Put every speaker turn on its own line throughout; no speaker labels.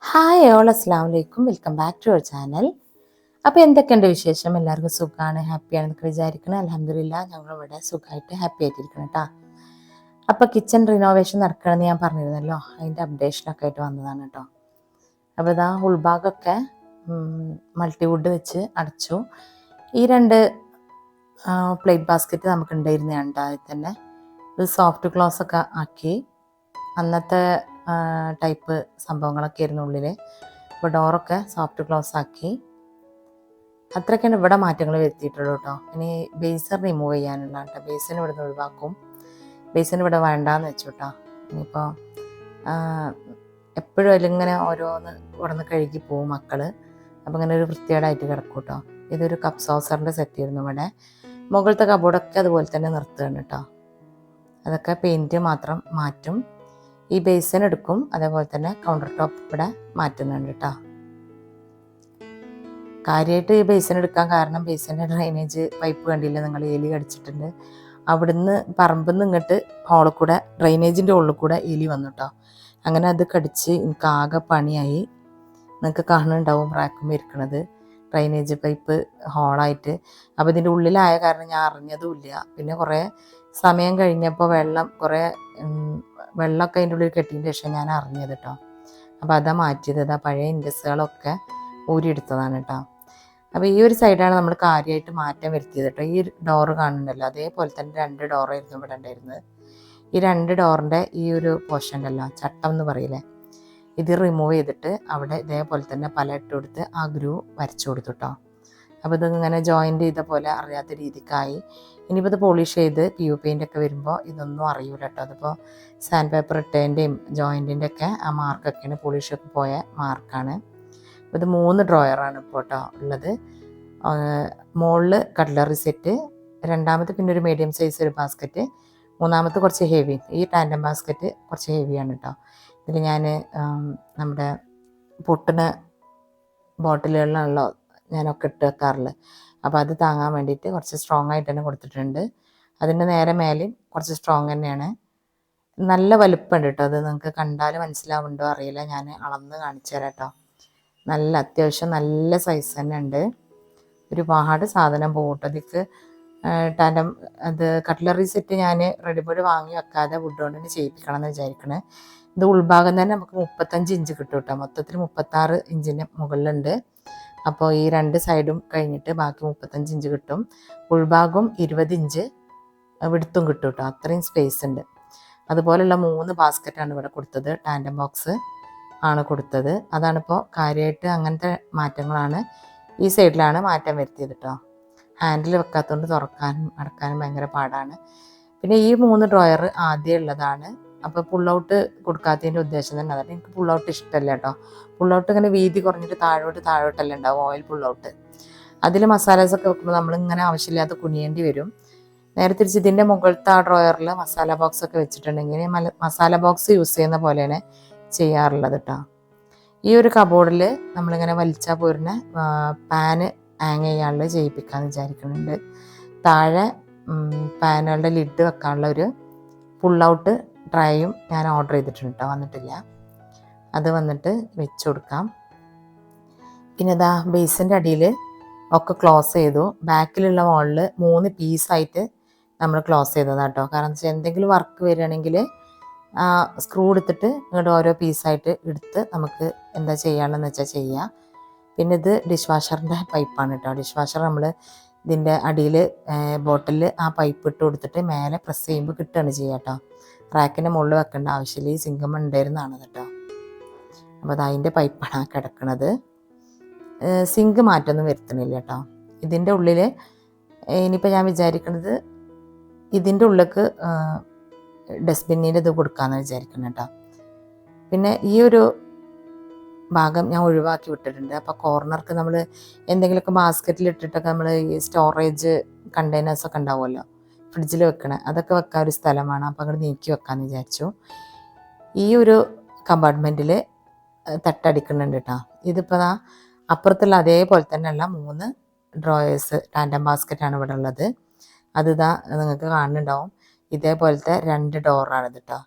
Hi all അസ്സാം വലൈക്കും, welcome back to our channel. അപ്പോൾ എന്തൊക്കെയുണ്ട് വിശേഷം? എല്ലാവർക്കും സുഖമാണ്, ഹാപ്പിയാണെന്നൊക്കെ വിചാരിക്കണം. അൽഹംദുലില്ലാ ഞങ്ങളിവിടെ സുഖമായിട്ട് ഹാപ്പി ആയിട്ടിരിക്കണം കേട്ടോ. അപ്പോൾ കിച്ചൺ റിനോവേഷൻ നടക്കണമെന്ന് ഞാൻ പറഞ്ഞിരുന്നല്ലോ, അതിൻ്റെ അപ്ഡേഷനൊക്കെ ആയിട്ട് വന്നതാണ് കേട്ടോ. അപ്പോൾ ഇതാ ഉൾഭാഗമൊക്കെ മൾട്ടിവുഡ് വെച്ച് അടച്ചു. ഈ രണ്ട് പ്ലേറ്റ് ബാസ്ക്കറ്റ് നമുക്ക് ഉണ്ടായിരുന്നതാണ് കേട്ടോ. അതിൽ തന്നെ ഇത് സോഫ്റ്റ് ക്ലോസ് ഒക്കെ ആക്കി, അന്നത്തെ ടൈപ്പ് സംഭവങ്ങളൊക്കെ ആയിരുന്നു ഉള്ളിൽ. അപ്പോൾ ഡോറൊക്കെ സോഫ്റ്റ് ക്ലോസ് ആക്കി. അത്രയ്ക്കാണ് ഇവിടെ മാറ്റങ്ങൾ വരുത്തിയിട്ടുള്ളൂ കേട്ടോ. ഇനി ബേസർ റിമൂവ് ചെയ്യാനുള്ള കേട്ടോ. ബേസിന് ഇവിടെ നിന്ന് ഒഴിവാക്കും. ബേസിന് ഇവിടെ വേണ്ടാന്ന് വെച്ചു കേട്ടോ. ഇനിയിപ്പോൾ എപ്പോഴും അതിലിങ്ങനെ ഓരോന്ന് ഉടന്ന് കഴുകി പോവും മക്കൾ. അപ്പോൾ ഇങ്ങനെ ഒരു വൃത്തികേടായിട്ട് കിടക്കും കേട്ടോ. ഇതൊരു കപ്പ് സോസറിൻ്റെ സെറ്റ് ആയിരുന്നു ഇവിടെ. മുകളിലത്തെ കബോർഡൊക്കെ അതുപോലെ തന്നെ നിർത്തുകയാണ് കേട്ടോ. അതൊക്കെ പെയിൻറ്റ് മാത്രം മാറ്റും. ഈ ബേസിൻ എടുക്കും, അതേപോലെ തന്നെ കൗണ്ടർ ടോപ്പ് ഇവിടെ മാറ്റുന്നുണ്ട് കേട്ടോ. കാര്യമായിട്ട് ഈ ബേസിൻ എടുക്കാൻ കാരണം ബേസിൻ്റെ ഡ്രൈനേജ് പൈപ്പ് കണ്ടില്ല നിങ്ങൾ, എലി കടിച്ചിട്ടുണ്ട്. അവിടുന്ന് പറമ്പിൽ നിന്ന് ഇങ്ങോട്ട് ഹോളിൽ കൂടെ, ഡ്രൈനേജിൻ്റെ ഉള്ളിൽ കൂടെ എലി വന്നു കേട്ടോ. അങ്ങനെ അത് കടിച്ച് എനിക്ക് ആകെ പണിയായി. നിങ്ങൾക്ക് കാണുന്നുണ്ടാവും റാക്കുമ്പോൾ ഇരിക്കണത് ഡ്രൈനേജ് പൈപ്പ് ഹോളായിട്ട്. അപ്പോൾ ഇതിൻ്റെ ഉള്ളിലായ കാരണം ഞാൻ അറിഞ്ഞതുമില്ല. പിന്നെ കുറേ സമയം കഴിഞ്ഞപ്പോൾ വെള്ളമൊക്കെ അതിൻ്റെ ഉള്ളിൽ കെട്ടിയതിന് ശേഷം ഞാൻ അറിഞ്ഞത് കേട്ടോ. അപ്പോൾ അതാ മാറ്റിയത്. അതാ പഴയ ഇൻഡസ്സുകളൊക്കെ ഊരിയെടുത്തതാണ് കേട്ടോ. അപ്പോൾ ഈ ഒരു സൈഡാണ് നമ്മൾ കാര്യമായിട്ട് മാറ്റം വരുത്തിയത് കേട്ടോ. ഈ ഡോറ് കാണുന്നുണ്ടല്ലോ, അതേപോലെ തന്നെ 2 ഡോറായിരുന്നു ഇവിടെ ഉണ്ടായിരുന്നത്. ഈ 2 ഡോറിൻ്റെ ഈ ഒരു പോർഷൻ ഉണ്ടല്ലോ, ചട്ടം എന്ന് പറയില്ലേ, ഇത് റിമൂവ് ചെയ്തിട്ട് അവിടെ ഇതേപോലെ തന്നെ പല ഇട്ട് കൊടുത്ത് ആ ഗ്രൂ വരച്ചു കൊടുത്തു കേട്ടോ. അപ്പോൾ ഇതിങ്ങനെ ജോയിൻ്റ് ചെയ്ത പോലെ അറിയാത്ത രീതിക്കായി. ഇനിയിപ്പോൾ ഇത് പോളിഷ് ചെയ്ത് PU പെയിൻ്റ് ഒക്കെ വരുമ്പോൾ ഇതൊന്നും അറിയൂല കേട്ടോ. അതിപ്പോൾ സാൻഡ് പേപ്പർ ഇട്ടതിൻ്റെയും ജോയിൻറ്റിൻ്റെ ഒക്കെ ആ മാർക്കൊക്കെയാണ്, പോളിഷൊക്കെ പോയ മാർക്കാണ്. അപ്പോൾ ഇത് 3 ഡ്രോയറാണ് ഇപ്പോൾ കേട്ടോ ഉള്ളത്. മുകളിൽ കട്ട്ലറി സെറ്റ്, രണ്ടാമത്തെ പിന്നെ ഒരു മീഡിയം സൈസ് ഒരു ബാസ്ക്കറ്റ്, മൂന്നാമത്തെ കുറച്ച് ഹെവി. ഈ ടാൻഡം ബാസ്ക്കറ്റ് കുറച്ച് ഹെവിയാണ് കേട്ടോ. ഇതിൽ ഞാൻ നമ്മുടെ പൊട്ടുന്ന ബോട്ടിലുകളിലാണല്ലോ ഞാനൊക്കെ ഇട്ട് വെക്കാറുള്ളത്. അപ്പോൾ അത് താങ്ങാൻ വേണ്ടിയിട്ട് കുറച്ച് സ്ട്രോങ് ആയിട്ട് തന്നെ കൊടുത്തിട്ടുണ്ട്. അതിൻ്റെ നേരെ മേലെയും കുറച്ച് സ്ട്രോങ് തന്നെയാണ്. നല്ല വലുപ്പമുണ്ട് കേട്ടോ. അത് നിങ്ങൾക്ക് കണ്ടാൽ മനസ്സിലാവുന്നുണ്ടോ അറിയില്ല, ഞാൻ അളന്ന് കാണിച്ചു തരാം കേട്ടോ. അത്യാവശ്യം നല്ല സൈസ് തന്നെ ഉണ്ട്. ഒരുപാട് സാധനം പോകും കേട്ടോ ഇതിക്ക്. ടാൻഡം അത് കട്ട്ലറി സെറ്റ് ഞാൻ റെഡിമെയ്ഡ് വാങ്ങി വെക്കാതെ വുഡ് കൊണ്ട് തന്നെ ചെയ്യിപ്പിക്കണം എന്ന് വിചാരിക്കണേ. ഇത് ഉൾഭാഗം തന്നെ നമുക്ക് 35 ഇഞ്ച് കിട്ടും കേട്ടോ. മൊത്തത്തിൽ 36 ഇഞ്ചിന് മുകളിലുണ്ട്. അപ്പോൾ ഈ 2 സൈഡും കഴിഞ്ഞിട്ട് ബാക്കി 35 ഇഞ്ച് കിട്ടും. ഉൾഭാഗം 20 ഇഞ്ച് വിടുത്തും കിട്ടും കേട്ടോ. അത്രയും സ്പേസ് ഉണ്ട്. അതുപോലെയുള്ള 3 ബാസ്ക്കറ്റാണ് ഇവിടെ കൊടുത്തത്. ടാൻഡം ബോക്സ് ആണ് കൊടുത്തത്. അതാണിപ്പോൾ കാര്യമായിട്ട് അങ്ങനത്തെ മാറ്റങ്ങളാണ്. ഈ സൈഡിലാണ് മാറ്റം വരുത്തിയത് കേട്ടോ. ഹാൻഡിൽ വെക്കാത്തതുകൊണ്ട് തുറക്കാനും അടക്കാനും ഭയങ്കര പാടാണ്. പിന്നെ ഈ 3 ഡ്രോയർ ആദ്യം ഉള്ളതാണ്. അപ്പോൾ പുള്ളൗട്ട് കൊടുക്കാത്തതിൻ്റെ ഉദ്ദേശം തന്നെ അതാണ്. എനിക്ക് പുള്ളൗട്ട് ഇഷ്ടമല്ല കേട്ടോ. പുള്ളൗട്ട് ഇങ്ങനെ വീതി കുറഞ്ഞിട്ട് താഴോട്ടല്ല ഉണ്ടാവും, ഓയിൽ പുള്ളൗട്ട്. അതിൽ മസാലാസൊക്കെ വെക്കുമ്പോൾ നമ്മളിങ്ങനെ ആവശ്യമില്ലാതെ കുനിയേണ്ടി വരും. നേരെ തിരിച്ച് ഇതിൻ്റെ മുകളിലത്തെ ആ ഡ്രോയറിൽ മസാല ബോക്സ് ഒക്കെ വെച്ചിട്ടുണ്ടെങ്കിൽ മസാല ബോക്സ് യൂസ് ചെയ്യുന്ന പോലെയാണ് ചെയ്യാറുള്ളത് കേട്ടോ. ഈ ഒരു കബോർഡിൽ നമ്മളിങ്ങനെ വലിച്ചാൽ പോരുന്ന പാന് ഹാങ് ചെയ്യാനുള്ള ചെയ്യിപ്പിക്കാമെന്ന് വിചാരിക്കുന്നുണ്ട്. താഴെ പാനുകളുടെ ലിഡ് വെക്കാനുള്ള ഒരു പുള്ളൗട്ട് ട്രൈയും ഞാൻ ഓർഡർ ചെയ്തിട്ടുണ്ട് കേട്ടോ, വന്നിട്ടില്ല. അത് വന്നിട്ട് വെച്ച് കൊടുക്കാം. പിന്നെ ഇതാ ബേസിൻ്റെ അടിയിൽ ഒക്കെ ക്ലോസ് ചെയ്തു. ബാക്കിലുള്ള വാളിൽ 3 പീസായിട്ട് നമ്മൾ ക്ലോസ് ചെയ്തതാണ് കേട്ടോ. കാരണം വെച്ചാൽ എന്തെങ്കിലും വർക്ക് വരികയാണെങ്കിൽ സ്ക്രൂ എടുത്തിട്ട് ഇങ്ങോട്ട് ഓരോ പീസായിട്ട് എടുത്ത് നമുക്ക് എന്താ ചെയ്യാനുള്ളതെന്ന് വെച്ചാൽ ചെയ്യാം. പിന്നെ ഇത് ഡിഷ് വാഷറിൻ്റെ പൈപ്പാണ് കേട്ടോ. ഡിഷ് വാഷർ നമ്മൾ ഇതിൻ്റെ അടിയിൽ ബോട്ടിൽ ആ പൈപ്പ് ഇട്ട് കൊടുത്തിട്ട് മേലെ പ്രസ് ചെയ്യുമ്പോൾ കിട്ടുകയാണ് ചെയ്യുക കേട്ടോ. റാക്കിൻ്റെ മുകളിൽ വെക്കേണ്ട ആവശ്യമില്ല. ഈ സിങ്കമ്മ ഉണ്ടായിരുന്നതാണ് കേട്ടോ. അപ്പോൾ അത് അതിൻ്റെ പൈപ്പാണ് കിടക്കുന്നത്. സിങ്ക് മാറ്റമൊന്നും വരുത്തണില്ല കേട്ടോ. ഇതിൻ്റെ ഉള്ളിൽ ഇനിയിപ്പോൾ ഞാൻ വിചാരിക്കുന്നത് ഇതിൻ്റെ ഉള്ളിലേക്ക് ഡസ്റ്റ്ബിന്നിൻ്റെ ഇത് കൊടുക്കാമെന്ന് വിചാരിക്കണം കേട്ടോ. പിന്നെ ഈ ഒരു ഭാഗം ഞാൻ ഒഴിവാക്കി വിട്ടിട്ടുണ്ട്. അപ്പോൾ കോർണർക്ക് നമ്മൾ എന്തെങ്കിലുമൊക്കെ ബാസ്ക്കറ്റിൽ ഇട്ടിട്ടൊക്കെ നമ്മൾ ഈ സ്റ്റോറേജ് കണ്ടെയ്നേഴ്സൊക്കെ ഉണ്ടാവുമല്ലോ, ഫ്രിഡ്ജിൽ വെക്കണേ, അതൊക്കെ വെക്കാൻ ഒരു സ്ഥലമാണ്. അപ്പോൾ അങ്ങോട്ട് നീക്കി വെക്കാമെന്ന് വിചാരിച്ചു. ഈ ഒരു കമ്പാർട്ട്മെൻറ്റിൽ തട്ടടിക്കുന്നുണ്ട് കേട്ടോ. ഇതിപ്പോൾ അപ്പുറത്തുള്ള അതേപോലെ തന്നെയുള്ള 3 ഡ്രോയേഴ്സ് ടാൻഡം ബാസ്ക്കറ്റാണ് ഇവിടെ ഉള്ളത്. അതിതാ നിങ്ങൾക്ക് കാണുന്നുണ്ടാവും. ഇതേപോലത്തെ 2 ഡോറാണിത് കേട്ടോ.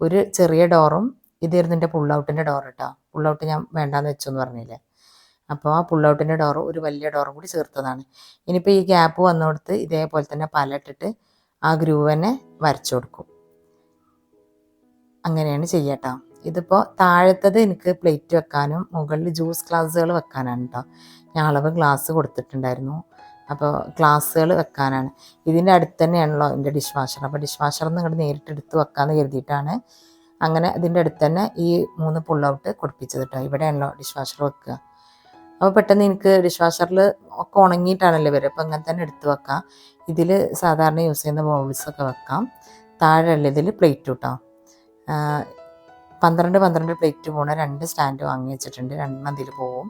ഒരു ചെറിയ ഡോറും ഇതായിരുന്നു എൻ്റെ പുൾ ഔട്ടിൻ്റെ ഡോർ കേട്ടോ. പുൾ ഔട്ട് ഞാൻ വേണ്ടാന്ന് വെച്ചു എന്ന് പറഞ്ഞില്ലേ. അപ്പോൾ ആ പുൾ ഔട്ടിൻ്റെ ഡോറ് ഒരു വലിയ ഡോറും കൂടി ചേർത്തതാണ്. ഇനിയിപ്പോൾ ഈ ഗ്യാപ്പ് വന്നോടത്ത് ഇതേപോലെ തന്നെ പലയിട്ടിട്ട് ആ ഗ്രൂവ് തന്നെ വരച്ചു കൊടുക്കും. അങ്ങനെയാണ് ചെയ്യട്ടോ. ഇതിപ്പോൾ താഴത്തത് എനിക്ക് പ്ലേറ്റ് വെക്കാനും മുകളിൽ ജ്യൂസ് ഗ്ലാസ്സുകൾ വെക്കാനാണ് കേട്ടോ. ഞാൻ അളവ് ഗ്ലാസ് കൊടുത്തിട്ടുണ്ടായിരുന്നു. അപ്പോൾ ഗ്ലാസ്സുകൾ വെക്കാനാണ്. ഇതിൻ്റെ അടുത്ത് തന്നെയാണല്ലോ എൻ്റെ ഡിഷ് വാഷർ. അപ്പോൾ ഡിഷ് വാഷറിൽ നിന്ന് ഇങ്ങോട്ട് നേരിട്ട് എടുത്ത് വെക്കാമെന്ന് കരുതിയിട്ടാണ് അങ്ങനെ ഇതിൻ്റെ അടുത്ത് തന്നെ ഈ 3 പുൾ ഔട്ട് കൊടുപ്പിച്ചത് കേട്ടോ. ഇവിടെയാണല്ലോ ഡിഷ് വാഷർ വെക്കുക. അപ്പോൾ പെട്ടെന്ന് എനിക്ക് ഡിഷ് വാഷറിൽ ഒക്കെ ഉണങ്ങിയിട്ടാണല്ലോ വരിക. അപ്പോൾ അങ്ങനെ തന്നെ എടുത്ത് വെക്കാം. ഇതിൽ സാധാരണ യൂസ് ചെയ്യുന്ന ബൗൾസൊക്കെ വെക്കാം. താഴെയുള്ള ഇതിൽ പ്ലേറ്റ് കേട്ടോ. 12 പ്ലേറ്റ് പോണ 2 സ്റ്റാൻഡ് വാങ്ങി വെച്ചിട്ടുണ്ട്. 2 ഇതിൽ പോവും.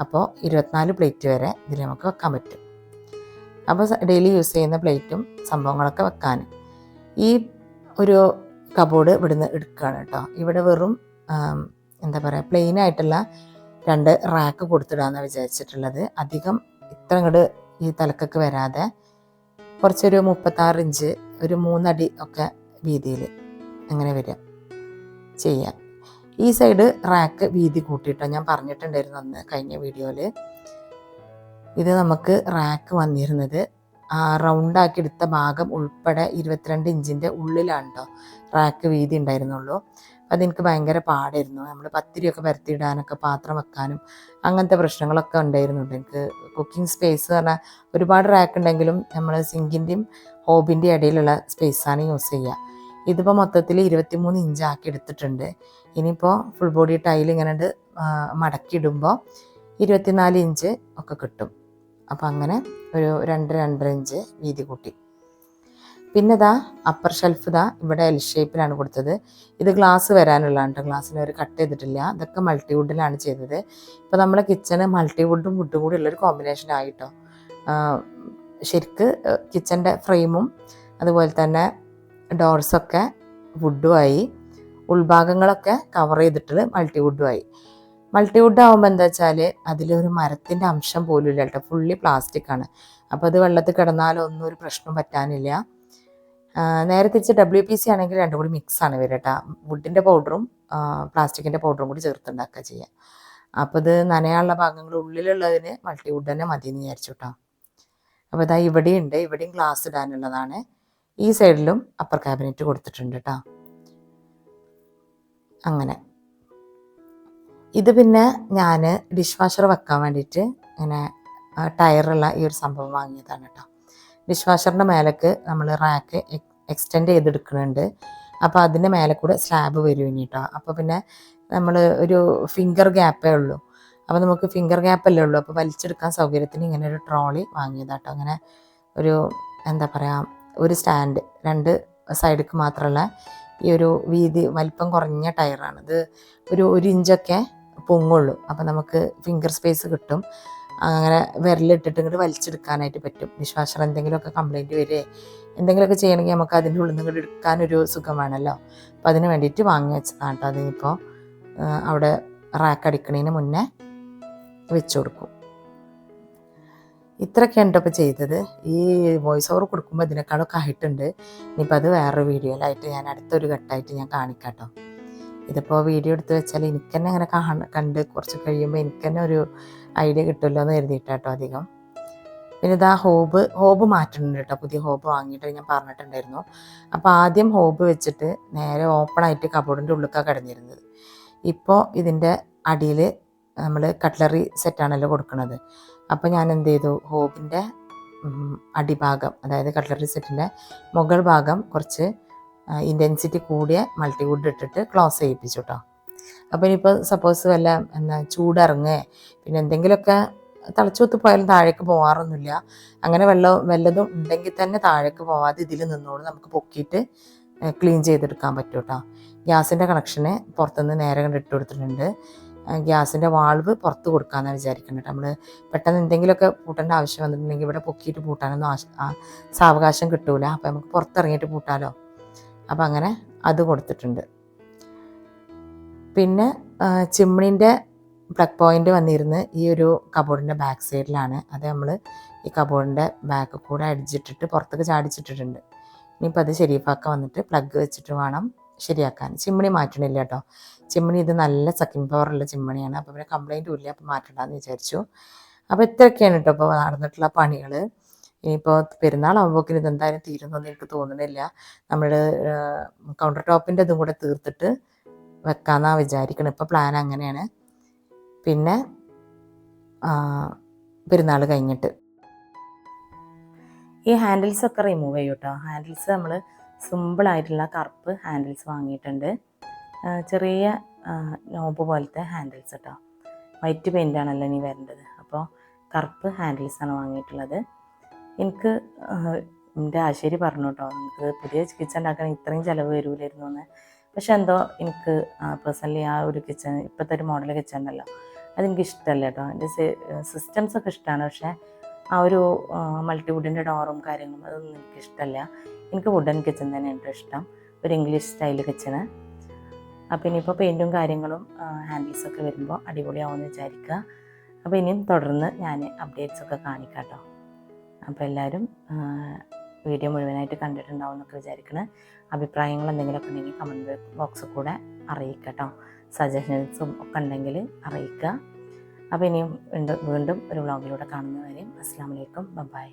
അപ്പോൾ 24 പ്ലേറ്റ് വരെ ഇതിൽ നമുക്ക് വെക്കാൻ പറ്റും. അപ്പോൾ ഡെയിലി യൂസ് ചെയ്യുന്ന പ്ലേറ്റും സംഭവങ്ങളൊക്കെ വെക്കാൻ ഈ ഒരു കബോർഡ് ഇവിടുന്ന് എടുക്കുകയാണ് കേട്ടോ. ഇവിടെ വെറും എന്താ പറയുക, പ്ലെയിൻ ആയിട്ടുള്ള 2 റാക്ക് കൊടുത്തിടാമെന്നാണ് വിചാരിച്ചിട്ടുള്ളത്. അധികം ഇത്ര ഇങ്ങോട്ട് ഈ തലക്കൊക്കെ വരാതെ കുറച്ചൊരു 36 ഇഞ്ച്, ഒരു 3 അടി ഒക്കെ വീതിയിൽ അങ്ങനെ വരിക ചെയ്യാം. ഈ സൈഡ് റാക്ക് വീതി കൂട്ടിയിട്ടോ, ഞാൻ പറഞ്ഞിട്ടുണ്ടായിരുന്നു അന്ന് കഴിഞ്ഞ വീഡിയോയിൽ. ഇത് നമുക്ക് റാക്ക് വന്നിരുന്നത് ആ റൗണ്ടാക്കി എടുത്ത ഭാഗം ഉൾപ്പെടെ 22 ഇഞ്ചിൻ്റെ ഉള്ളിലാണ് കേട്ടോ റാക്ക് വീതി ഉണ്ടായിരുന്നുള്ളൂ. അപ്പോൾ അതെനിക്ക് ഭയങ്കര പാടായിരുന്നു. നമ്മൾ പത്തിരിയൊക്കെ പരത്തിയിടാനൊക്കെ പാത്രം വെക്കാനും അങ്ങനത്തെ പ്രശ്നങ്ങളൊക്കെ ഉണ്ടായിരുന്നുണ്ട്. എനിക്ക് കുക്കിംഗ് സ്പേസ് പറഞ്ഞാൽ ഒരുപാട് റാക്ക് ഉണ്ടെങ്കിലും നമ്മൾ സിങ്കിൻ്റെയും ഹോബിൻ്റെയും ഇടയിലുള്ള സ്പേസാണ് യൂസ് ചെയ്യുക. ഇതിപ്പോൾ മൊത്തത്തിൽ 23 ഇഞ്ചാക്കി എടുത്തിട്ടുണ്ട്. ഇനിയിപ്പോൾ ഫുൾ ബോഡി ടൈൽ ഇങ്ങനെ മടക്കിയിടുമ്പോൾ 24 ഇഞ്ച് ഒക്കെ കിട്ടും. അപ്പോൾ അങ്ങനെ ഒരു 2-2.5 ഇഞ്ച് വീതി കൂട്ടി. പിന്നെ ഇതാ അപ്പർ ഷെൽഫ് ഇതാ ഇവിടെ എൽ ഷേപ്പിലാണ് കൊടുത്തത്. ഇത് ഗ്ലാസ് വരാനുള്ളതാണ് കേട്ടോ. ഗ്ലാസ്സിന് ഒരു കട്ട് ചെയ്തിട്ടില്ല. ഇതൊക്കെ മൾട്ടിവുഡിലാണ് ചെയ്തത്. ഇപ്പോൾ നമ്മുടെ കിച്ചണ് മൾട്ടിവുഡും വുഡും കൂടി ഉള്ളൊരു കോമ്പിനേഷൻ ആയിട്ടോ. ശരിക്ക് കിച്ചൻ്റെ ഫ്രെയിമും അതുപോലെ തന്നെ ഡോർസൊക്കെ വുഡുമായി, ഉൾഭാഗങ്ങളൊക്കെ കവർ ചെയ്തിട്ട് മൾട്ടിവുഡുമായി. മൾട്ടിവുഡ് ആകുമ്പോൾ എന്താ വെച്ചാൽ അതിലൊരു മരത്തിൻ്റെ അംശം പോലും ഇല്ല കേട്ടോ. ഫുള്ളി പ്ലാസ്റ്റിക്കാണ്. അപ്പോൾ അത് വെള്ളത്തിൽ കിടന്നാലോ ഒന്നും ഒരു പ്രശ്നം പറ്റാനില്ല. നേരെ തിരിച്ച് WPC ആണെങ്കിൽ രണ്ടും കൂടി മിക്സാണ് വരിക കേട്ടോ. വുഡിൻ്റെ പൗഡറും പ്ലാസ്റ്റിക്കിൻ്റെ പൗഡറും കൂടി ചേർത്തുണ്ടാക്കുക ചെയ്യുക. അപ്പോൾ ഇത് നനയാനുള്ള ഭാഗങ്ങൾ ഉള്ളിലുള്ളതിന് മൾട്ടിവുഡ് തന്നെ മതി എന്ന് വിചാരിച്ചു കേട്ടോ. അപ്പോൾ ഇതാ ഇവിടെയുണ്ട്. ഇവിടെയും ഗ്ലാസ് ഇടാനുള്ളതാണ്. ഈ സൈഡിലും അപ്പർ ക്യാബിനറ്റ് കൊടുത്തിട്ടുണ്ട് കേട്ടോ. അങ്ങനെ ഇത് പിന്നെ ഞാൻ ഡിഷ് വാഷർ വെക്കാൻ വേണ്ടിയിട്ട് ഇങ്ങനെ ടയറുള്ള ഈ ഒരു സംഭവം വാങ്ങിയതാണ് കേട്ടോ. ഡിഷ് വാഷറിൻ്റെ മേലേക്ക് നമ്മൾ റാക്ക് എക്സ്റ്റെൻഡ് ചെയ്തെടുക്കുന്നുണ്ട്. അപ്പോൾ അതിൻ്റെ മേലെ കൂടെ സ്ലാബ് വരും ഇനി കേട്ടോ. അപ്പോൾ പിന്നെ നമ്മൾ ഒരു ഫിംഗർ ഗ്യാപ്പേ ഉള്ളൂ. അപ്പോൾ നമുക്ക് ഫിംഗർ ഗ്യാപ്പല്ലേ ഉള്ളൂ. അപ്പോൾ വലിച്ചെടുക്കാൻ സൗകര്യത്തിന് ഇങ്ങനെ ഒരു ട്രോളി വാങ്ങിയതാട്ടോ. അങ്ങനെ ഒരു എന്താ പറയുക, ഒരു സ്റ്റാൻഡ് 2 സൈഡിലേക്ക് മാത്രമുള്ള ഈ ഒരു വീതി വലിപ്പം കുറഞ്ഞ ടയറാണ്. ഇത് ഒരു 1 ഇഞ്ചൊക്കെ പൊങ്ങുള്ളൂ. അപ്പോൾ നമുക്ക് ഫിംഗർ സ്പേസ് കിട്ടും. അങ്ങനെ വിരലിട്ടിട്ട് ഇങ്ങോട്ട് വലിച്ചെടുക്കാനായിട്ട് പറ്റും. ഡിഷ് വാഷർ എന്തെങ്കിലുമൊക്കെ കംപ്ലൈൻറ്റ് വരികയോ എന്തെങ്കിലുമൊക്കെ ചെയ്യണമെങ്കിൽ നമുക്ക് അതിൻ്റെ ഉള്ളിൽ നിന്ന് ഇങ്ങോട്ട് എടുക്കാനൊരു സുഖം വേണമല്ലോ. അപ്പോൾ അതിന് വേണ്ടിയിട്ട് വാങ്ങി വെച്ചതാണ് കേട്ടോ. അതിനിപ്പോൾ അവിടെ റാക്ക് അടിക്കണതിന് മുന്നേ വെച്ച് കൊടുക്കും. ഇത്രയൊക്കെയാണ് ഇപ്പോൾ ചെയ്തത്. ഈ വോയിസ് ഓവർ കൊടുക്കുമ്പോൾ ഇതിനേക്കാളൊക്കെ ആയിട്ടുണ്ട്. ഇനിയിപ്പോൾ അത് വേറൊരു വീഡിയോയിലായിട്ട് ഞാൻ അടുത്തൊരു ഘട്ടമായിട്ട് ഞാൻ കാണിക്കാം കേട്ടോ. ഇതിപ്പോൾ വീഡിയോ എടുത്ത് വെച്ചാൽ എനിക്ക് തന്നെ അങ്ങനെ കണ്ട് കുറച്ച് കഴിയുമ്പോൾ എനിക്ക് തന്നെ ഒരു ഐഡിയ കിട്ടുമല്ലോ എന്ന് കരുതിയിട്ടാട്ടോ അധികം. പിന്നെ ഇതാ ഹോബ് മാറ്റുന്നുണ്ട് കേട്ടോ. പുതിയ ഹോബ് വാങ്ങിയിട്ട് ഞാൻ പറഞ്ഞിട്ടുണ്ടായിരുന്നു. അപ്പോൾ ആദ്യം ഹോബ് വെച്ചിട്ട് നേരെ ഓപ്പണായിട്ട് കബോർഡിൻ്റെ ഉള്ളിലേക്കാണ് കിടന്നിരുന്നത്. ഇപ്പോൾ ഇതിൻ്റെ അടിയിൽ നമ്മൾ കട്ട്ലറി സെറ്റാണല്ലോ കൊടുക്കുന്നത്. അപ്പോൾ ഞാൻ എന്ത് ചെയ്തു, ഹോബിൻ്റെ അടിഭാഗം, അതായത് കട്ട്ലറി സെറ്റിൻ്റെ മുകൾ ഭാഗം കുറച്ച് ഇൻറ്റൻസിറ്റി കൂടിയ മൾട്ടിവുഡ് ഇട്ടിട്ട് ക്ലോസ് ചെയ്യിപ്പിച്ചു കേട്ടോ. അപ്പോൾ ഇനിയിപ്പോൾ സപ്പോസ് വല്ല ചൂടിറങ്ങുക പിന്നെ എന്തെങ്കിലുമൊക്കെ തിളച്ചുകൊത്ത് പോയാലും താഴേക്ക് പോകാറൊന്നുമില്ല. അങ്ങനെ വല്ലതും ഉണ്ടെങ്കിൽ തന്നെ താഴേക്ക് പോവാതെ ഇതിൽ നിന്നോട് നമുക്ക് പൊക്കിയിട്ട് ക്ലീൻ ചെയ്തെടുക്കാൻ പറ്റും കേട്ടോ. ഗ്യാസിൻ്റെ കണക്ഷന് പുറത്തുനിന്ന് നേരെ കണ്ട് ഇട്ട് കൊടുത്തിട്ടുണ്ട്. ഗ്യാസിൻ്റെ വാൾവ് പുറത്ത് കൊടുക്കാമെന്നാണ് വിചാരിക്കുന്നത്. നമ്മൾ പെട്ടെന്ന് എന്തെങ്കിലുമൊക്കെ പൂട്ടേണ്ട ആവശ്യം വന്നിട്ടുണ്ടെങ്കിൽ ഇവിടെ പൊക്കിയിട്ട് പൂട്ടാനൊന്നും സാവകാശം കിട്ടൂല. അപ്പോൾ നമുക്ക് പുറത്തിറങ്ങിയിട്ട് പൂട്ടാലോ. അപ്പോൾ അങ്ങനെ അത് കൊടുത്തിട്ടുണ്ട്. പിന്നെ ചിമ്മിണിൻ്റെ പ്ലഗ് പോയിൻ്റ് വന്നിരുന്ന് ഈ ഒരു കബോർഡിൻ്റെ ബാക്ക് സൈഡിലാണ്. അത് നമ്മൾ ഈ കബോർഡിൻ്റെ ബാക്ക് കൂടെ അടിച്ചിട്ടിട്ട് പുറത്തേക്ക് ചാടിച്ചിട്ടിട്ടുണ്ട്. ഇനിയിപ്പോൾ അത് ശരിയാക്കാൻ വന്നിട്ട് പ്ലഗ് വെച്ചിട്ട് വേണം ശരിയാക്കാൻ. ചിമ്മിണി മാറ്റണില്ല കേട്ടോ. ചിമ്മിണി ഇത് നല്ല സക്കിംഗ് പവറുള്ള ചിമ്മിണിയാണ്. അപ്പോൾ പിന്നെ കംപ്ലൈൻറ്റും ഇല്ല, അപ്പോൾ മാറ്റണ്ടെന്ന് വിചാരിച്ചു. അപ്പോൾ ഇത്രയൊക്കെയാണ് കേട്ടോ ഇപ്പോൾ നടന്നിട്ടുള്ള പണികൾ. ഇനിയിപ്പോൾ പെരുന്നാളാകുമ്പോഴേക്കും ഇതെന്തായാലും തീരുന്നൊന്നും എനിക്ക് തോന്നുന്നില്ല. നമ്മൾ കൗണ്ടർ ടോപ്പിൻ്റെ ഇതും കൂടെ തീർത്തിട്ട് വെക്കാമെന്നാണ് വിചാരിക്കണം. ഇപ്പോൾ പ്ലാൻ അങ്ങനെയാണ്. പിന്നെ പെരുന്നാൾ കഴിഞ്ഞിട്ട് ഈ ഹാൻഡിൽസൊക്കെ റിമൂവ് ചെയ്യും കേട്ടോ. ഹാൻഡിൽസ് നമ്മൾ സിമ്പിളായിട്ടുള്ള കറുപ്പ് ഹാൻഡിൽസ് വാങ്ങിയിട്ടുണ്ട്. ചെറിയ നോബ് പോലത്തെ ഹാൻഡിൽസ് കേട്ടോ. വൈറ്റ് പെയിൻ്റാണല്ലോ ഇനി വരേണ്ടത്. അപ്പോൾ കറുപ്പ് ഹാൻഡിൽസാണ് വാങ്ങിയിട്ടുള്ളത്. എനിക്ക് എൻ്റെ ആശേരി പറഞ്ഞു കേട്ടോ, നമുക്ക് പുതിയ കിച്ചൺ ഉണ്ടാക്കാൻ ഇത്രയും ചിലവ് വരില്ലായിരുന്നു എന്ന്. പക്ഷെ എന്തോ എനിക്ക് പേഴ്സണലി ആ ഒരു കിച്ചൺ, ഇപ്പോഴത്തെ ഒരു മോഡൽ കിച്ചൺ ഉണ്ടല്ലോ, അതെനിക്ക് ഇഷ്ടമല്ല കേട്ടോ. എൻ്റെ സിസ്റ്റംസൊക്കെ ഇഷ്ടമാണ്, പക്ഷേ ആ ഒരു മൾട്ടിവുഡിൻ്റെ ഡോറും കാര്യങ്ങളും അതൊന്നും എനിക്കിഷ്ടമല്ല. എനിക്ക് വുഡൻ കിച്ചൺ തന്നെയാണ് ഇഷ്ടം, ഒരു ഇംഗ്ലീഷ് സ്റ്റൈൽ കിച്ചണ്. അപ്പോൾ ഇനിയിപ്പോൾ പെയിൻറ്റും കാര്യങ്ങളും ഹാൻഡിൽസൊക്കെ വരുമ്പോൾ അടിപൊളിയാവുമെന്ന് വിചാരിക്കുക. അപ്പോൾ ഇനിയും തുടർന്ന് ഞാൻ അപ്ഡേറ്റ്സൊക്കെ കാണിക്കാം കേട്ടോ. അപ്പോൾ എല്ലാവരും വീഡിയോ മുഴുവനായിട്ട് കണ്ടിട്ടുണ്ടാവും എന്നൊക്കെ വിചാരിക്കണം. അഭിപ്രായങ്ങൾ എന്തെങ്കിലുമൊക്കെ ഉണ്ടെങ്കിൽ കമൻറ്റ് ബോക്സിൽ കൂടെ അറിയിക്കുക കേട്ടോ. സജഷൻസും ഒക്കെ ഉണ്ടെങ്കിൽ അറിയിക്കുക. അപ്പോൾ ഇനിയും വീണ്ടും ഒരു വ്ളോഗിലൂടെ കാണുന്നവരെയും അസ്സലാമു അലൈക്കും, ബൈ.